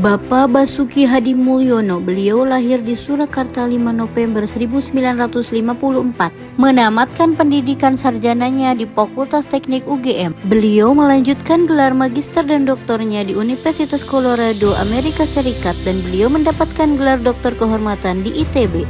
Bapak Basuki Hadimulyono, beliau lahir di Surakarta 5 November 1954, menamatkan pendidikan sarjananya di Fakultas Teknik UGM. Beliau melanjutkan gelar magister dan doktornya di Universitas Colorado, Amerika Serikat, dan beliau mendapatkan gelar doktor kehormatan di ITB.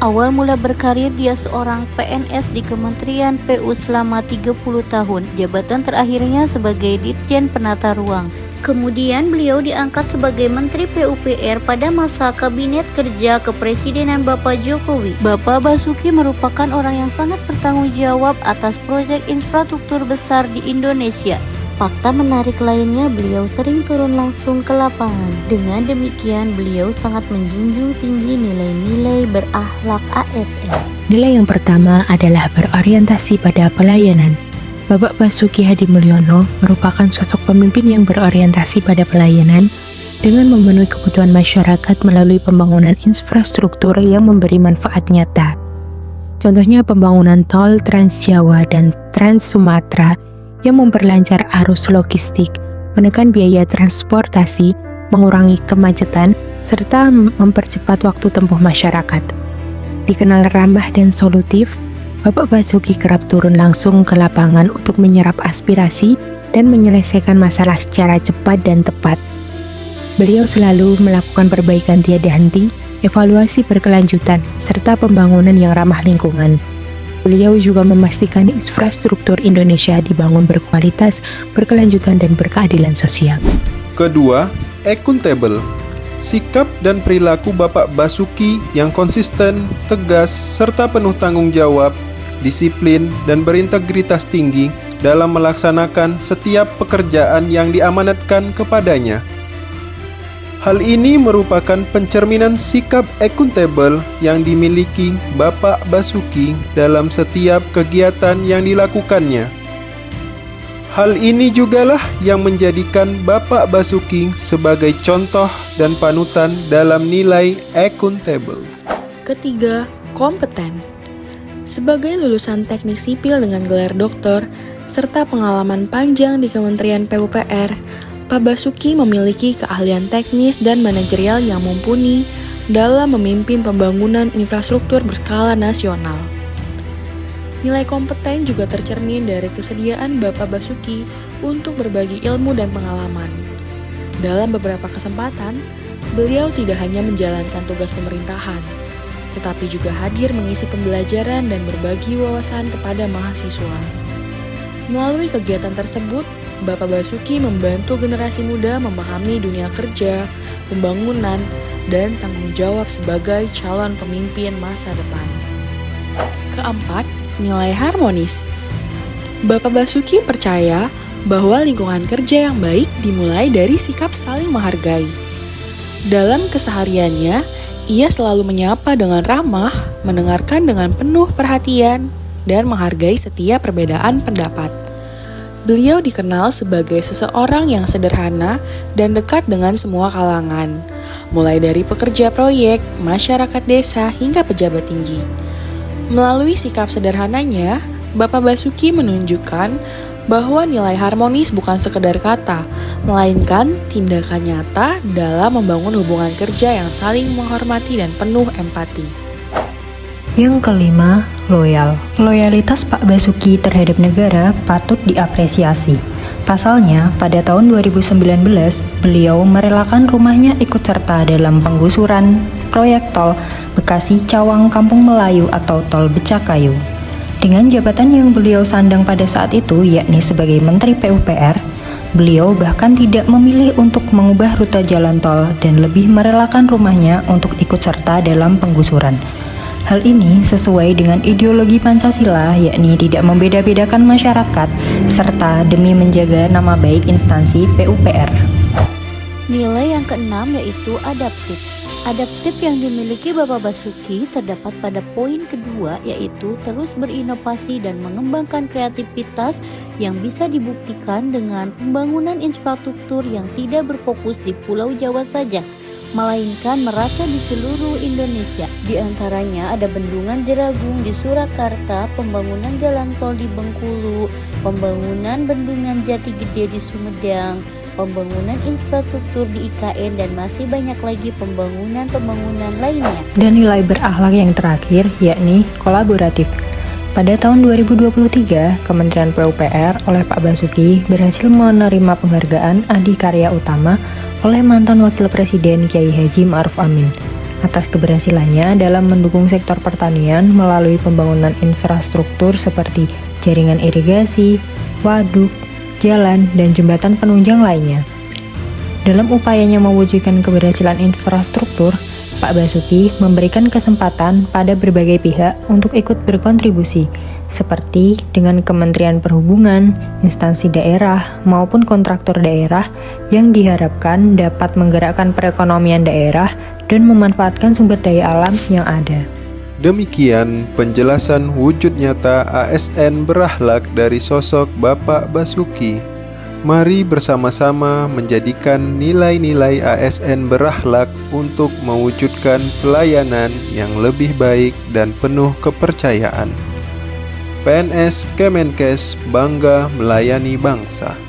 Awal mula berkarir dia seorang PNS di Kementerian PU selama 30 tahun, jabatan terakhirnya sebagai Dirjen Penata Ruang. Kemudian beliau diangkat sebagai Menteri PUPR pada masa Kabinet Kerja Kepresidenan Bapak Jokowi. Bapak Basuki merupakan orang yang sangat bertanggung jawab atas proyek infrastruktur besar di Indonesia. Fakta menarik lainnya, beliau sering turun langsung ke lapangan. Dengan demikian, beliau sangat menjunjung tinggi nilai-nilai berakhlak ASN. Nilai yang pertama adalah berorientasi pada pelayanan. Bapak Basuki Hadimulyono merupakan sosok pemimpin yang berorientasi pada pelayanan dengan memenuhi kebutuhan masyarakat melalui pembangunan infrastruktur yang memberi manfaat nyata. Contohnya pembangunan tol Trans Jawa dan Trans Sumatera yang memperlancar arus logistik, menekan biaya transportasi, mengurangi kemacetan, serta mempercepat waktu tempuh masyarakat. Dikenal ramah dan solutif, Bapak Basuki kerap turun langsung ke lapangan untuk menyerap aspirasi dan menyelesaikan masalah secara cepat dan tepat. Beliau selalu melakukan perbaikan tiada henti, evaluasi berkelanjutan, serta pembangunan yang ramah lingkungan. Beliau juga memastikan infrastruktur Indonesia dibangun berkualitas, berkelanjutan, dan berkeadilan sosial. Kedua, akuntabel. Sikap dan perilaku Bapak Basuki yang konsisten, tegas, serta penuh tanggung jawab, disiplin, dan berintegritas tinggi dalam melaksanakan setiap pekerjaan yang diamanatkan kepadanya. Hal ini merupakan pencerminan sikap akuntabel yang dimiliki Bapak Basuki dalam setiap kegiatan yang dilakukannya. Hal ini jugalah yang menjadikan Bapak Basuki sebagai contoh dan panutan dalam nilai akuntabel. Ketiga, kompeten. Sebagai lulusan teknik sipil dengan gelar doktor, serta pengalaman panjang di Kementerian PUPR, Pak Basuki memiliki keahlian teknis dan manajerial yang mumpuni dalam memimpin pembangunan infrastruktur berskala nasional. Nilai kompeten juga tercermin dari kesediaan Bapak Basuki untuk berbagi ilmu dan pengalaman. Dalam beberapa kesempatan, beliau tidak hanya menjalankan tugas pemerintahan, tetapi juga hadir mengisi pembelajaran dan berbagi wawasan kepada mahasiswa. Melalui kegiatan tersebut, Bapak Basuki membantu generasi muda memahami dunia kerja, pembangunan, dan tanggung jawab sebagai calon pemimpin masa depan. Keempat, nilai harmonis. Bapak Basuki percaya bahwa lingkungan kerja yang baik dimulai dari sikap saling menghargai. Dalam kesehariannya, ia selalu menyapa dengan ramah, mendengarkan dengan penuh perhatian, dan menghargai setiap perbedaan pendapat. Beliau dikenal sebagai seseorang yang sederhana dan dekat dengan semua kalangan, mulai dari pekerja proyek, masyarakat desa, hingga pejabat tinggi. Melalui sikap sederhananya, Bapak Basuki menunjukkan bahwa nilai harmonis bukan sekedar kata, melainkan tindakan nyata dalam membangun hubungan kerja yang saling menghormati dan penuh empati. Yang kelima, loyal. Loyalitas Pak Basuki terhadap negara patut diapresiasi. Pasalnya, pada tahun 2019, beliau merelakan rumahnya ikut serta dalam penggusuran proyek tol Bekasi Cawang Kampung Melayu atau tol Becakayu. Dengan jabatan yang beliau sandang pada saat itu, yakni sebagai Menteri PUPR, beliau bahkan tidak memilih untuk mengubah rute jalan tol dan lebih merelakan rumahnya untuk ikut serta dalam penggusuran. Hal ini sesuai dengan ideologi Pancasila, yakni tidak membeda-bedakan masyarakat, serta demi menjaga nama baik instansi PUPR. Nilai yang keenam yaitu adaptif. Adaptif yang dimiliki Bapak Basuki terdapat pada poin kedua, yaitu terus berinovasi dan mengembangkan kreativitas yang bisa dibuktikan dengan pembangunan infrastruktur yang tidak berfokus di Pulau Jawa saja, melainkan merata di seluruh Indonesia. Di antaranya ada Bendungan Jeragung di Surakarta, pembangunan jalan tol di Bengkulu, pembangunan Bendungan Jati Gede di Sumedang, pembangunan infrastruktur di IKN, dan masih banyak lagi pembangunan lainnya. Dan nilai berakhlak yang terakhir yakni kolaboratif. Pada tahun 2023, Kementerian PUPR oleh Pak Basuki berhasil menerima penghargaan Adikarya Utama oleh mantan Wakil Presiden Kiai Haji Ma'ruf Amin atas keberhasilannya dalam mendukung sektor pertanian melalui pembangunan infrastruktur seperti jaringan irigasi, waduk, jalan, dan jembatan penunjang lainnya. Dalam upayanya mewujudkan keberhasilan infrastruktur, Pak Basuki memberikan kesempatan pada berbagai pihak untuk ikut berkontribusi, seperti dengan Kementerian Perhubungan, instansi daerah, maupun kontraktor daerah yang diharapkan dapat menggerakkan perekonomian daerah dan memanfaatkan sumber daya alam yang ada. Demikian penjelasan wujud nyata ASN berakhlak dari sosok Bapak Basuki. Mari bersama-sama menjadikan nilai-nilai ASN berakhlak untuk mewujudkan pelayanan yang lebih baik dan penuh kepercayaan. PNS Kemenkes bangga melayani bangsa.